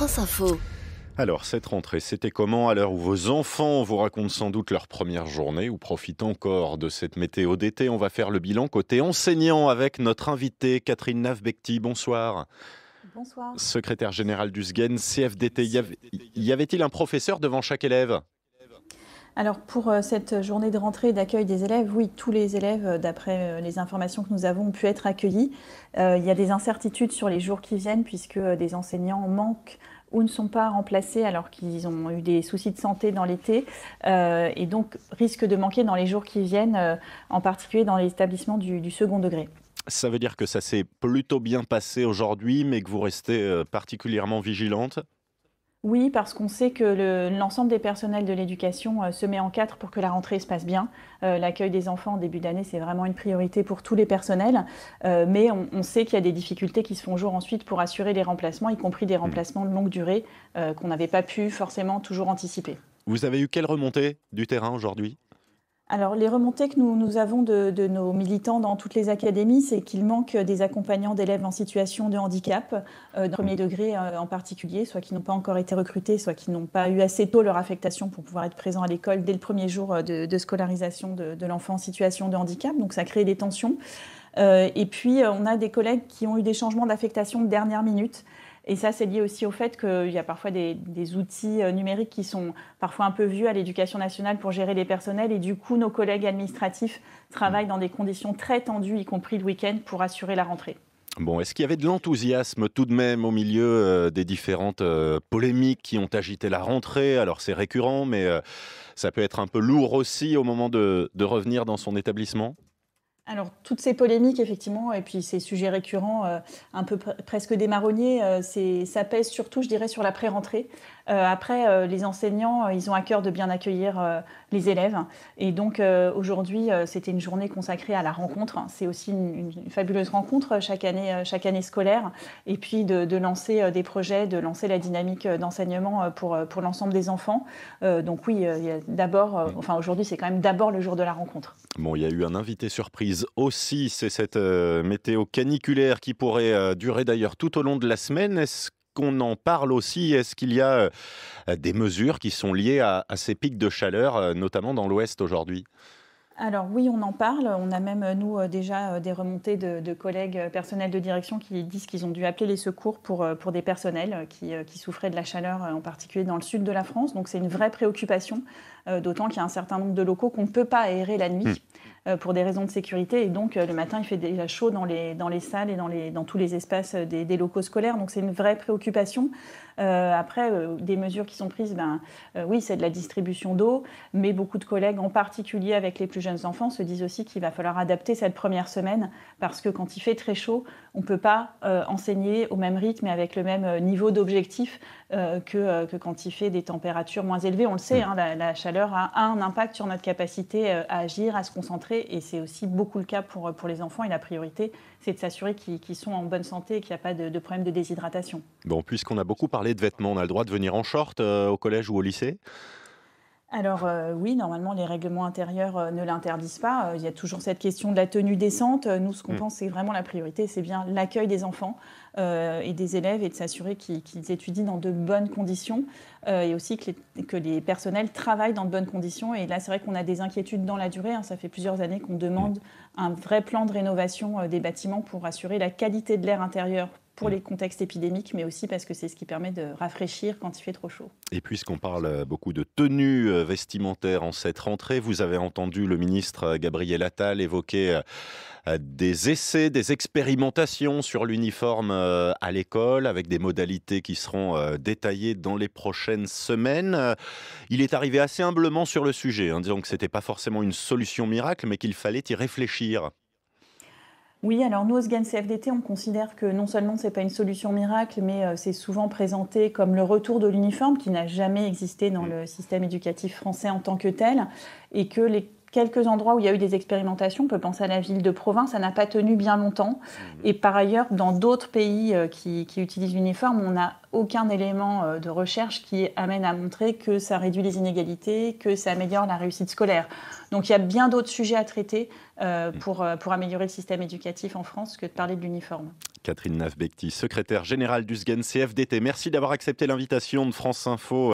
France Info. Alors, cette rentrée, c'était comment à l'heure où vos enfants vous racontent sans doute leur première journée ou profitent encore de cette météo d'été? On va faire le bilan côté enseignant avec notre invitée Catherine Navbekti. Bonsoir. Bonsoir. Secrétaire générale du SGEN, CFDT. Y avait-il un professeur devant chaque élève? Alors pour cette journée de rentrée et d'accueil des élèves, oui, tous les élèves, d'après les informations que nous avons, ont pu être accueillis. Il y a des incertitudes sur les jours qui viennent puisque des enseignants manquent ou ne sont pas remplacés alors qu'ils ont eu des soucis de santé dans l'été et donc risquent de manquer dans les jours qui viennent, en particulier dans les établissements du second degré. Ça veut dire que ça s'est plutôt bien passé aujourd'hui, mais que vous restez particulièrement vigilante? Oui, parce qu'on sait que l'ensemble des personnels de l'éducation se met en quatre pour que la rentrée se passe bien. L'accueil des enfants en début d'année, c'est vraiment une priorité pour tous les personnels. Mais on sait qu'il y a des difficultés qui se font jour ensuite pour assurer les remplacements, y compris des remplacements de longue durée qu'on n'avait pas pu forcément toujours anticiper. Vous avez eu quelle remontée du terrain aujourd'hui? Alors, les remontées que nous avons de nos militants dans toutes les académies, c'est qu'il manque des accompagnants d'élèves en situation de handicap, de premier degré en particulier, soit qui n'ont pas encore été recrutés, soit qui n'ont pas eu assez tôt leur affectation pour pouvoir être présents à l'école dès le premier jour de scolarisation de l'enfant en situation de handicap. Donc, ça crée des tensions. Et puis, on a des collègues qui ont eu des changements d'affectation de dernière minute. Et ça, c'est lié aussi au fait qu'il y a parfois des outils numériques qui sont parfois un peu vieux à l'Éducation nationale pour gérer les personnels. Et du coup, nos collègues administratifs travaillent dans des conditions très tendues, y compris le week-end, pour assurer la rentrée. Bon, est-ce qu'il y avait de l'enthousiasme tout de même au milieu des différentes polémiques qui ont agité la rentrée? Alors c'est récurrent, mais ça peut être un peu lourd aussi au moment de revenir dans son établissement? Alors, toutes ces polémiques, effectivement, et puis ces sujets récurrents, un peu presque des marronniers, ça pèse surtout, je dirais, sur la pré-rentrée. Après, les enseignants, ils ont à cœur de bien accueillir les élèves. Et donc, aujourd'hui, c'était une journée consacrée à la rencontre. C'est aussi une fabuleuse rencontre chaque année scolaire. Et puis, de lancer des projets, de lancer la dynamique d'enseignement pour l'ensemble des enfants. Donc oui, il y a d'abord, aujourd'hui, c'est quand même d'abord le jour de la rencontre. Bon, il y a eu un invité surprise aussi, c'est cette météo caniculaire qui pourrait durer d'ailleurs tout au long de la semaine. Est-ce qu'on en parle aussi? Est-ce qu'il y a des mesures qui sont liées à ces pics de chaleur, notamment dans l'Ouest aujourd'hui? Alors oui, on en parle. On a même, nous, déjà des remontées de collègues personnels de direction qui disent qu'ils ont dû appeler les secours pour des personnels qui souffraient de la chaleur, en particulier dans le sud de la France. Donc c'est une vraie préoccupation, d'autant qu'il y a un certain nombre de locaux qu'on ne peut pas aérer la nuit pour des raisons de sécurité. Et donc le matin, il fait déjà chaud dans les salles et dans tous les espaces des locaux scolaires. Donc c'est une vraie préoccupation. Après, des mesures qui sont prises, oui, c'est de la distribution d'eau, mais beaucoup de collègues, en particulier avec les plus jeunes enfants, se disent aussi qu'il va falloir adapter cette première semaine parce que quand il fait très chaud, on ne peut pas enseigner au même rythme et avec le même niveau d'objectif que quand il fait des températures moins élevées. On le sait, la chaleur a un impact sur notre capacité à agir, à se concentrer, et c'est aussi beaucoup le cas pour les enfants. Et la priorité, c'est de s'assurer qu'ils sont en bonne santé et qu'il n'y a pas de problème de déshydratation. Bon, puisqu'on a beaucoup parlé de vêtements, on a le droit de venir en short au collège ou au lycée? Alors oui, normalement, les règlements intérieurs ne l'interdisent pas. Il y a toujours cette question de la tenue décente. Nous, ce qu'on pense, c'est vraiment la priorité, c'est bien l'accueil des enfants et des élèves et de s'assurer qu'ils étudient dans de bonnes conditions et aussi que les personnels travaillent dans de bonnes conditions. Et là, c'est vrai qu'on a des inquiétudes dans la durée. Ça fait plusieurs années qu'on demande un vrai plan de rénovation des bâtiments pour assurer la qualité de l'air intérieur pour les contextes épidémiques, mais aussi parce que c'est ce qui permet de rafraîchir quand il fait trop chaud. Et puisqu'on parle beaucoup de tenues vestimentaires en cette rentrée, vous avez entendu le ministre Gabriel Attal évoquer des essais, des expérimentations sur l'uniforme à l'école, avec des modalités qui seront détaillées dans les prochaines semaines. Il est arrivé assez humblement sur le sujet, disant que ce n'était pas forcément une solution miracle, mais qu'il fallait y réfléchir. Oui, alors nous, au SGEN CFDT, on considère que non seulement ce n'est pas une solution miracle, mais c'est souvent présenté comme le retour de l'uniforme qui n'a jamais existé dans le système éducatif français en tant que tel, et que les quelques endroits où il y a eu des expérimentations. On peut penser à la ville de Provins, ça n'a pas tenu bien longtemps. Et par ailleurs, dans d'autres pays qui utilisent l'uniforme, on n'a aucun élément de recherche qui amène à montrer que ça réduit les inégalités, que ça améliore la réussite scolaire. Donc il y a bien d'autres sujets à traiter pour améliorer le système éducatif en France que de parler de l'uniforme. Catherine Nafbekti, secrétaire générale du SGEN CFDT. Merci d'avoir accepté l'invitation de France Info.